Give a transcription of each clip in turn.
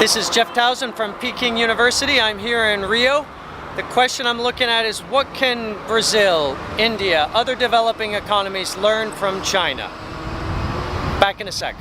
This is Jeff Towson from Peking University. I'm here in Rio. The question I'm looking at is, what can Brazil, India, other developing economies learn from China? Back in a sec.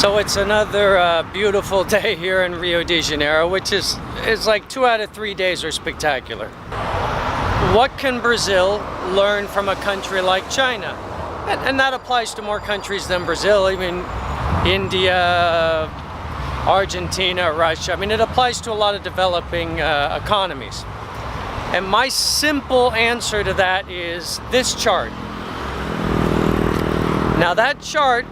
So it's another beautiful day here in Rio de Janeiro, which is like 2 out of 3 days are spectacular. What can Brazil learn from a country like China? And that applies to more countries than Brazil. I mean, India, Argentina, Russia. I mean, it applies to a lot of developing economies. And my simple answer to that is this chart. Now that chart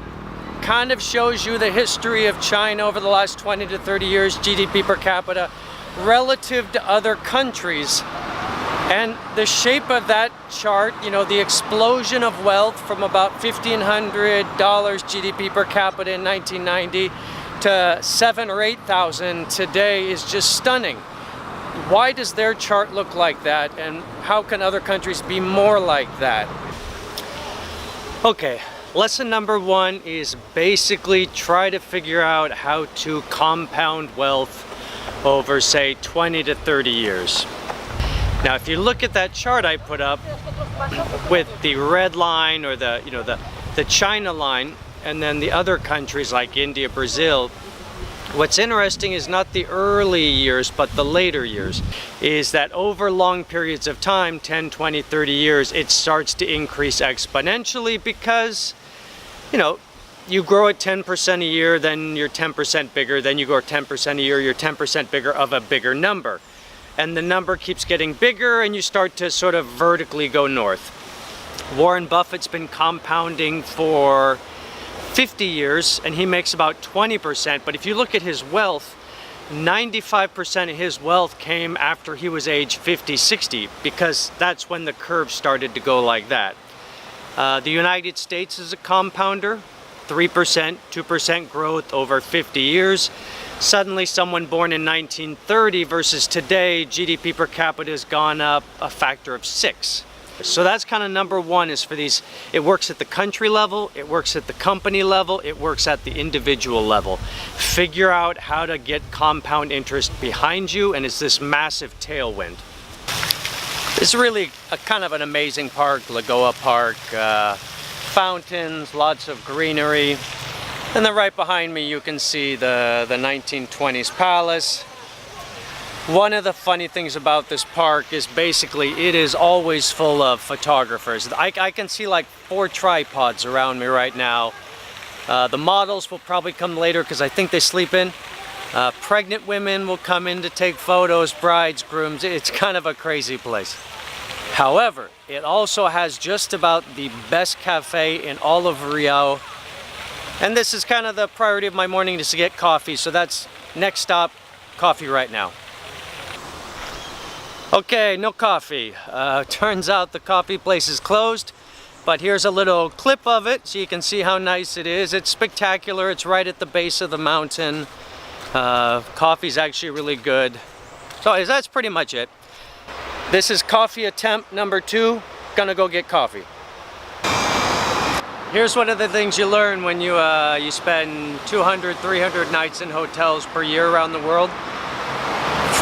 kind of shows you the history of China over the last 20 to 30 years, GDP per capita, relative to other countries. And the shape of that chart, you know, the explosion of wealth from about $1,500 GDP per capita in 1990 to 7,000 or 8,000 today is just stunning. Why does their chart look like that, and how can other countries be more like that? Okay. Lesson number 1 is basically try to figure out how to compound wealth over, say, 20 to 30 years. Now, if you look at that chart I put up with the red line, or the China line, and then the other countries like India, Brazil, what's interesting is not the early years, but the later years, is that over long periods of time, 10, 20, 30 years, it starts to increase exponentially because, you know, you grow at 10% a year, then you're 10% bigger, then you grow 10% a year, you're 10% bigger of a bigger number. And the number keeps getting bigger and you start to sort of vertically go north. Warren Buffett's been compounding for 50 years and he makes about 20%, but if you look at his wealth, 95% of his wealth came after he was age 50, 60, because that's when the curve started to go like that. The United States is a compounder, 3%, 2% growth over 50 years. Suddenly someone born in 1930 versus today, GDP per capita has gone up a factor of 6. So that's kind of number 1, is for these, it works at the country level, it works at the company level, it works at the individual level. Figure out how to get compound interest behind you, and it's this massive tailwind. It's really a kind of an amazing park, Lagoa Park, fountains, lots of greenery. And then right behind me you can see the 1920s palace. One of the funny things about this park is basically it is always full of photographers. I can see like 4 tripods around me right now. The models will probably come later because I think they sleep in. Pregnant women will come in to take photos, brides, grooms. It's kind of a crazy place. However, it also has just about the best cafe in all of Rio. And this is kind of the priority of my morning, is to get coffee. So that's next stop, coffee right now. Okay, no coffee. Turns out the coffee place is closed. But here's a little clip of it so you can see how nice it is. It's spectacular. It's right at the base of the mountain. Coffee's actually really good. So that's pretty much it. This is coffee attempt number 2. Gonna go get coffee. Here's one of the things you learn when you spend 200, 300 nights in hotels per year around the world.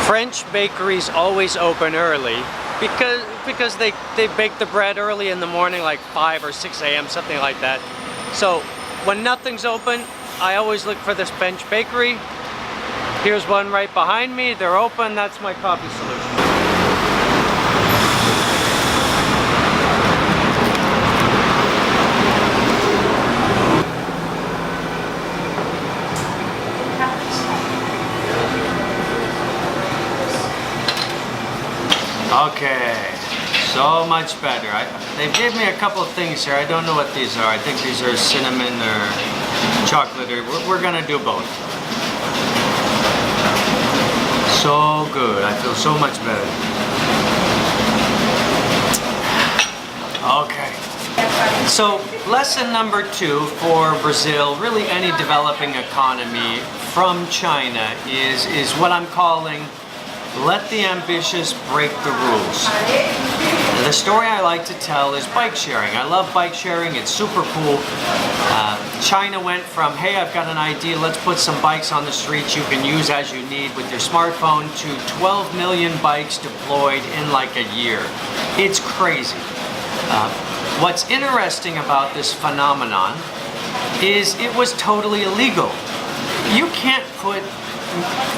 French bakeries always open early because they bake the bread early in the morning, like 5 or 6 a.m., something like that. So when nothing's open, I always look for this French bakery. Here's one right behind me. They're open. That's my coffee solution. Okay, so much better. They gave me a couple of things here. I don't know what these are. I think these are cinnamon or chocolate. We're gonna do both. So good. I feel so much better. Okay. So lesson number 2 for Brazil, really any developing economy from China, is what I'm calling let the ambitious break the rules. The story I like to tell is bike sharing. I love bike sharing, it's super cool. China went from, hey, I've got an idea, let's put some bikes on the streets you can use as you need with your smartphone, to 12 million bikes deployed in like a year. It's crazy. What's interesting about this phenomenon is it was totally illegal. You can't put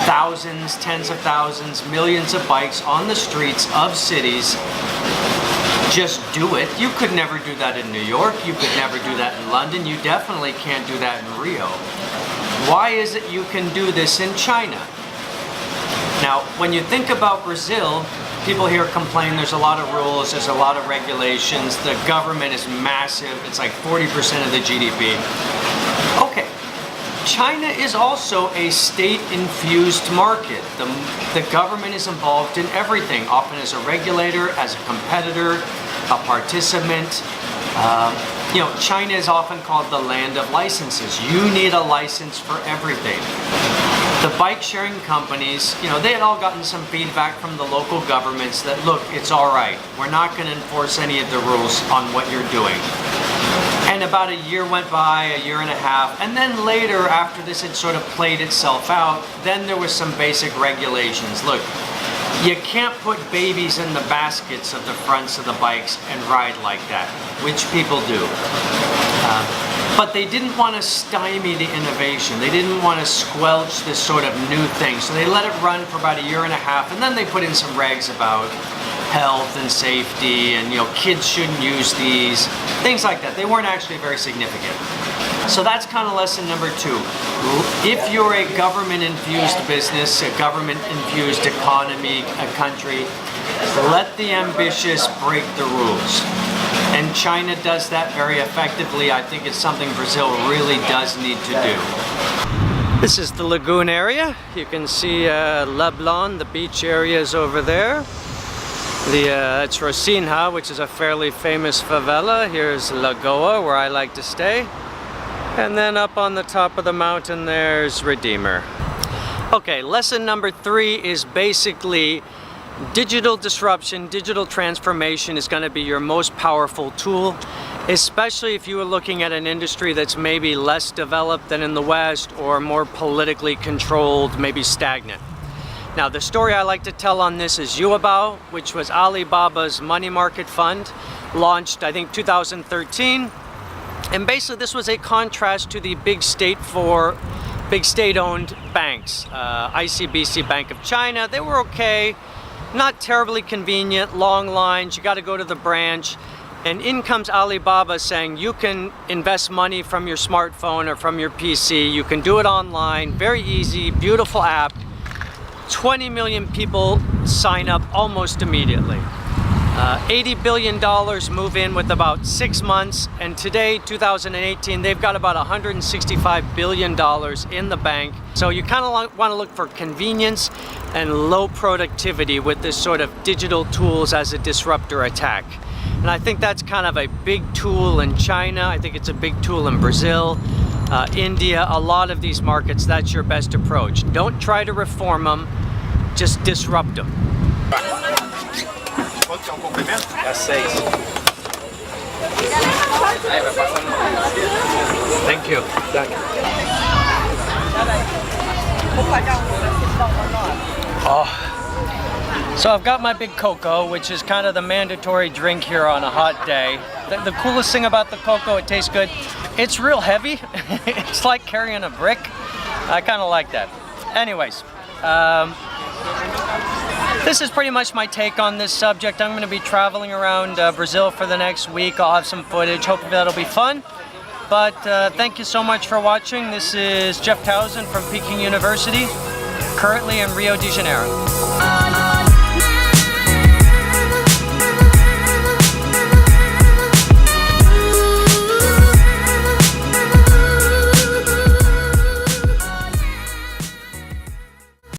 thousands, tens of thousands, millions of bikes on the streets of cities. Just do it. You could never do that in New York. You could never do that in London. You definitely can't do that in Rio. Why is it you can do this in China? Now, when you think about Brazil, people here complain there's a lot of rules, there's a lot of regulations, the government is massive, it's like 40% of the GDP. Okay. China is also a state-infused market. The government is involved in everything, often as a regulator, as a competitor, a participant. You know, China is often called the land of licenses. You need a license for everything. The bike sharing companies, you know, they had all gotten some feedback from the local governments that, look, it's all right. We're not going to enforce any of the rules on what you're doing. And about a year went by, a year and a half, and then later, after this had sort of played itself out, then there was some basic regulations. Look, you can't put babies in the baskets of the fronts of the bikes and ride like that, which people do. But they didn't want to stymie the innovation. They didn't want to squelch this sort of new thing. So they let it run for about a year and a half, and then they put in some regs about health and safety, and you know, kids shouldn't use these, things like that. They weren't actually very significant. So that's kind of lesson number 2. If you're a government-infused business, a government-infused economy, a country, let the ambitious break the rules. And China does that very effectively. I think it's something Brazil really does need to do. This is the Lagoon area. You can see Leblon, the beach area is over there. It's Rocinha, which is a fairly famous favela. Here's Lagoa, where I like to stay. And then up on the top of the mountain, there's Redeemer. Okay, lesson number 3 is basically digital disruption, digital transformation is going to be your most powerful tool, especially if you are looking at an industry that's maybe less developed than in the West or more politically controlled, maybe stagnant. Now, the story I like to tell on this is Yuebao, which was Alibaba's money market fund, launched, I think, 2013. And basically, this was a contrast to the big state-owned banks. ICBC Bank of China, they were okay, not terribly convenient, long lines, you got to go to the branch. And in comes Alibaba saying you can invest money from your smartphone or from your PC, you can do it online, very easy, beautiful app. 20 million people sign up almost immediately. $80 billion move in with about 6 months, and today, 2018, they've got about $165 billion in the bank. So you kind of want to look for convenience and low productivity with this sort of digital tools as a disruptor attack. And I think that's kind of a big tool in China. I think it's a big tool in Brazil, India, a lot of these markets. That's your best approach. Don't try to reform them, just disrupt them. Thank you. Oh. So I've got my big cocoa, which is kind of the mandatory drink here on a hot day. The coolest thing about the cocoa, it tastes good. It's real heavy. It's like carrying a brick. I kind of like that. Anyways, this is pretty much my take on this subject. I'm going to be traveling around Brazil for the next week. I'll have some footage. Hopefully that'll be fun. But thank you so much for watching. This is Jeff Towson from Peking University, currently in Rio de Janeiro.